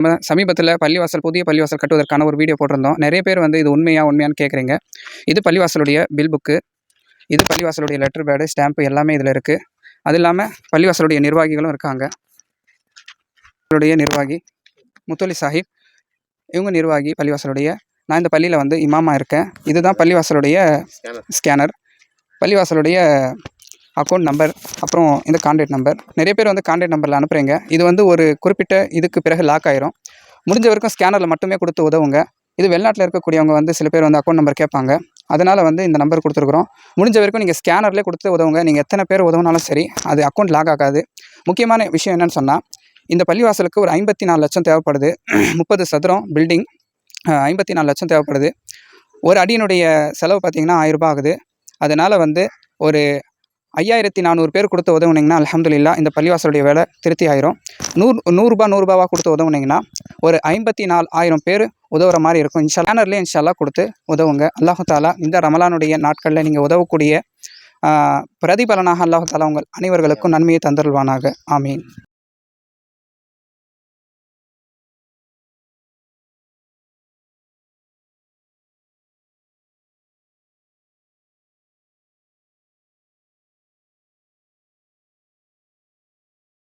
நம்ம சமீபத்தில் புதிய பள்ளிவாசல் கட்டுவதற்கான ஒரு வீடியோ போட்டிருந்தோம். நிறைய பேர் வந்து இது உண்மையான்னு கேட்குறீங்க. இது பள்ளிவாசலுடைய பில் புக்கு, இது பள்ளிவாசலுடைய லெட்டர் பேடு, ஸ்டாம்ப்பு எல்லாமே இதில் இருக்குது. அது இல்லாமல் பள்ளிவாசலுடைய நிர்வாகிகளும் இருக்காங்க. நிர்வாகி முத்தொலி சாஹிப், இவங்க நிர்வாகி பள்ளிவாசலுடைய. நான் இந்த பள்ளியில் வந்து இமாமா இருக்கேன். இதுதான் பள்ளிவாசலுடைய ஸ்கேனர், பள்ளிவாசலுடைய அக்கௌண்ட் நம்பர், அப்புறம் இந்த கான்டாக்ட் நம்பர். நிறைய பேர் வந்து கான்டாக்ட் நம்பரில் அனுப்புகிறீங்க. இது வந்து ஒரு குறிப்பிட்ட இதுக்கு பிறகு லாக் ஆயிரும். முடிஞ்ச வரைக்கும் ஸ்கேனரில் மட்டுமே கொடுத்து உதவுங்க. இது வெளிநாட்டில் இருக்கக்கூடியவங்க வந்து சில பேர் வந்து அக்கௌண்ட் நம்பர் கேட்பாங்க. அதனால் வந்து இந்த நம்பர் கொடுத்துருக்குறோம். முடிஞ்ச வரைக்கும் நீங்கள் ஸ்கேனர்லேயே கொடுத்து உதவுங்க. நீங்கள் எத்தனை பேர் உதவுனாலும் சரி, அது அக்கௌண்ட் லாக் ஆகாது. முக்கியமான விஷயம் என்னென்னு சொன்னால், இந்த பள்ளிவாசலுக்கு ஒரு 54 லட்சம் தேவைப்படுது. 30 சதுரம் பில்டிங், 54 லட்சம் தேவைப்படுது. ஒரு அடியினுடைய செலவு பார்த்திங்கன்னா 1000 ரூபாய் ஆகுது. அதனால் வந்து ஒரு 5400 பேர் கொடுத்து உதவுனீங்கன்னா அல்ஹம்துலில்லாஹ் இந்த பள்ளிவாசலுடைய வேலை திருப்தி ஆயிரும். 100 ரூபாவாக கொடுத்து உதவுனீங்கன்னா ஒரு 54,000 பேர் உதவுற மாதிரி இருக்கும். ஸ்கேனர்லேயே இன்ஷா அல்லாஹ் கொடுத்து உதவுங்க. அல்லாஹு தாலா இந்த ரமலானுடைய நாட்களில் நீங்கள் உதவக்கூடிய பிரதிபலனாக அல்லாஹு தாலா உங்கள் அனைவர்களுக்கும் நன்மையை தந்தருள்வானாக. ஆமீன்.